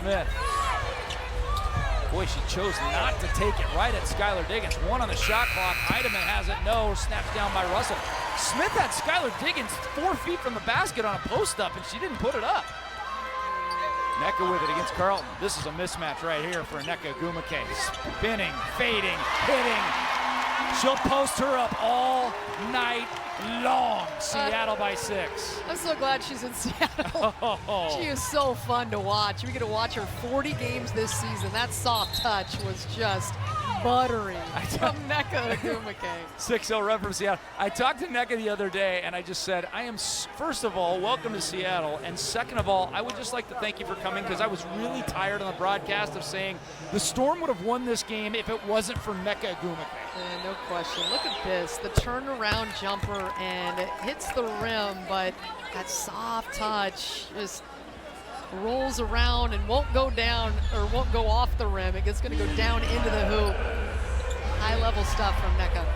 Smith. Boy, she chose not to take it right at Skylar Diggins. 1 on the shot clock. Heidemann has it. No. Snapped down by Russell. Smith had Skylar Diggins 4 feet from the basket on a post-up, and she didn't put it up. Nneka with it against Carlton. This is a mismatch right here for Nneka Ogwumike. Spinning, fading, hitting. She'll post her up all night long. Seattle by 6. I'm so glad she's in Seattle. She is so fun to watch. We get to watch her 40 games this season. That soft touch was just buttery from Nneka Ogwumike. 6-0 run from Seattle. I talked to Nneka the other day, and I just said, first of all, welcome to Seattle, and second of all, I would just like to thank you for coming, because I was really tired on the broadcast of saying the Storm would have won this game if it wasn't for Nneka Ogwumike. No question. Look at this, the turnaround jumper, and it hits the rim, but that soft touch just rolls around and won't go down, or won't go off the rim. It's going to go down into the hoop. High-level stuff from Nneka.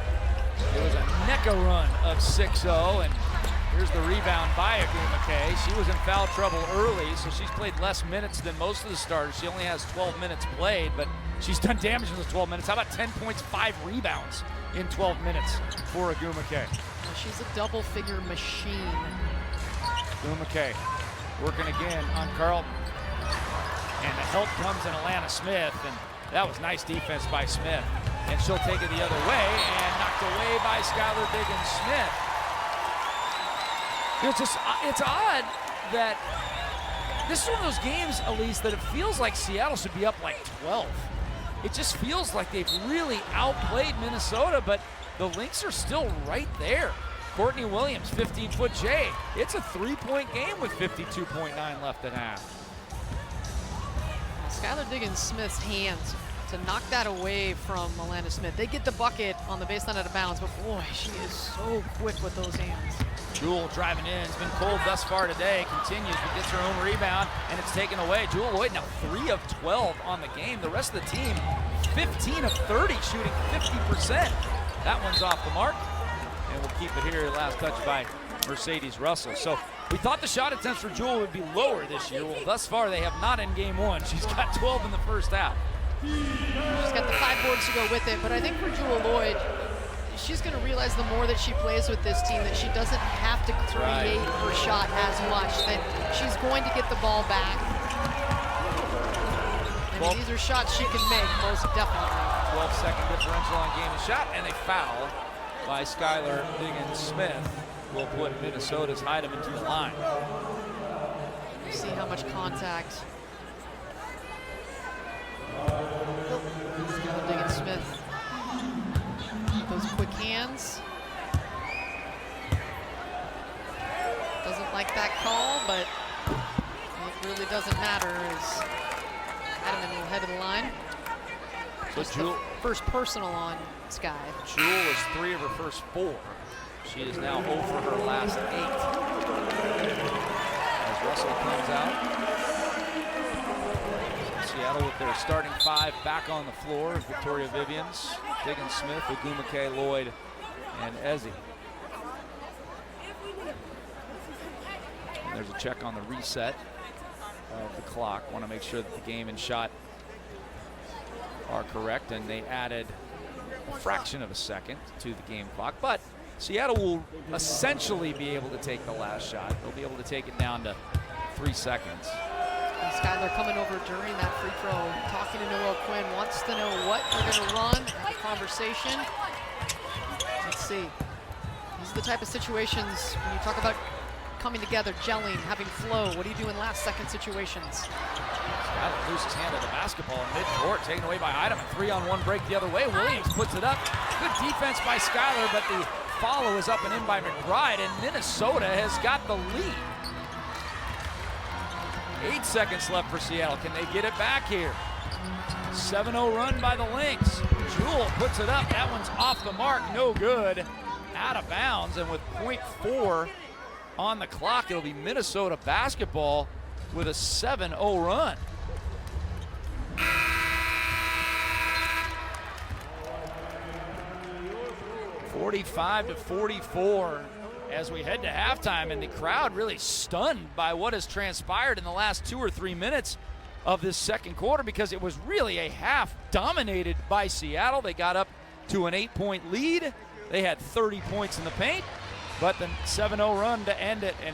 It was a Nneka run of 6-0, and here's the rebound by Ogwumike. She was in foul trouble early, so she's played less minutes than most of the starters. She only has 12 minutes played, but she's done damage in those 12 minutes. How about 10 points, 5 rebounds in 12 minutes for Ogwumike? She's a double-figure machine. Ogwumike working again on Carlton. And the help comes in Alana Smith, and that was nice defense by Smith. And she'll take it the other way, and knocked away by Skylar Diggins Smith. It's odd that this is one of those games, Elise, that it feels like Seattle should be up like 12. It just feels like they've really outplayed Minnesota, but the Lynx are still right there. Courtney Williams, 15-foot J. It's a 3-point game with 52.9 left at half. Skylar Diggins Smith's hands to knock that away from Alana Smith. They get the bucket on the baseline out of bounds, but boy, she is so quick with those hands. Jewel driving in. It's been cold thus far today. Continues, but gets her own rebound, and it's taken away. Jewel Lloyd now 3 of 12 on the game. The rest of the team, 15 of 30, shooting 50%. That one's off the mark, and we'll keep it here. Last touch by Mercedes Russell. So we thought the shot attempts for Jewel would be lower this year. Well, thus far they have not in game 1. She's got 12 in the first half. She's got the 5 boards to go with it, but I think for Jewel Lloyd, she's going to realize the more that she plays with this team that she doesn't have to create her shot as much, that she's going to get the ball back. And these are shots she can make, most definitely. 12-second differential on game and shot, and a foul by Skylar Diggins Smith will put Minnesota's Heidemann to the line. You see how much contact. Skylar Diggins Smith. Those quick hands. Doesn't like that call, but it really doesn't matter as Heidemann will head to the line. So Jewel, first personal on Sky. Jewel is 3 of her first 4. She is now 0 for her last 8. As Russell comes out. Seattle with their starting 5 back on the floor. Victoria Vivians, Diggins Smith, Ogwumike, Lloyd, and Ezzie. And there's a check on the reset of the clock. Want to make sure that the game and shot are correct, and they added a fraction of a second to the game clock. But Seattle will essentially be able to take the last shot. They'll be able to take it down to 3 seconds. And Skylar coming over during that free throw, talking to Noelle Quinn, wants to know what they're going to run, have a conversation. Let's see. These are the type of situations when you talk about coming together, gelling, having flow. What do you do in last-second situations? Skylar loses hand of the basketball in mid-court, taken away by Heidemann. 3-on-1 break the other way. Williams puts it up. Good defense by Skylar, but the follow is up and in by McBride, and Minnesota has got the lead. 8 seconds left for Seattle. Can they get it back here? 7-0 run by the Lynx. Jewel puts it up. That one's off the mark. No good. Out of bounds. And with .4 on the clock, it'll be Minnesota basketball with a 7-0 run. (45-44) as we head to halftime, and the crowd really stunned by what has transpired in the last 2 or 3 minutes. of this second quarter because it was really a half dominated by Seattle. They got up to an 8-point lead. They had 30 points in the paint, but the 7-0 run to end it. And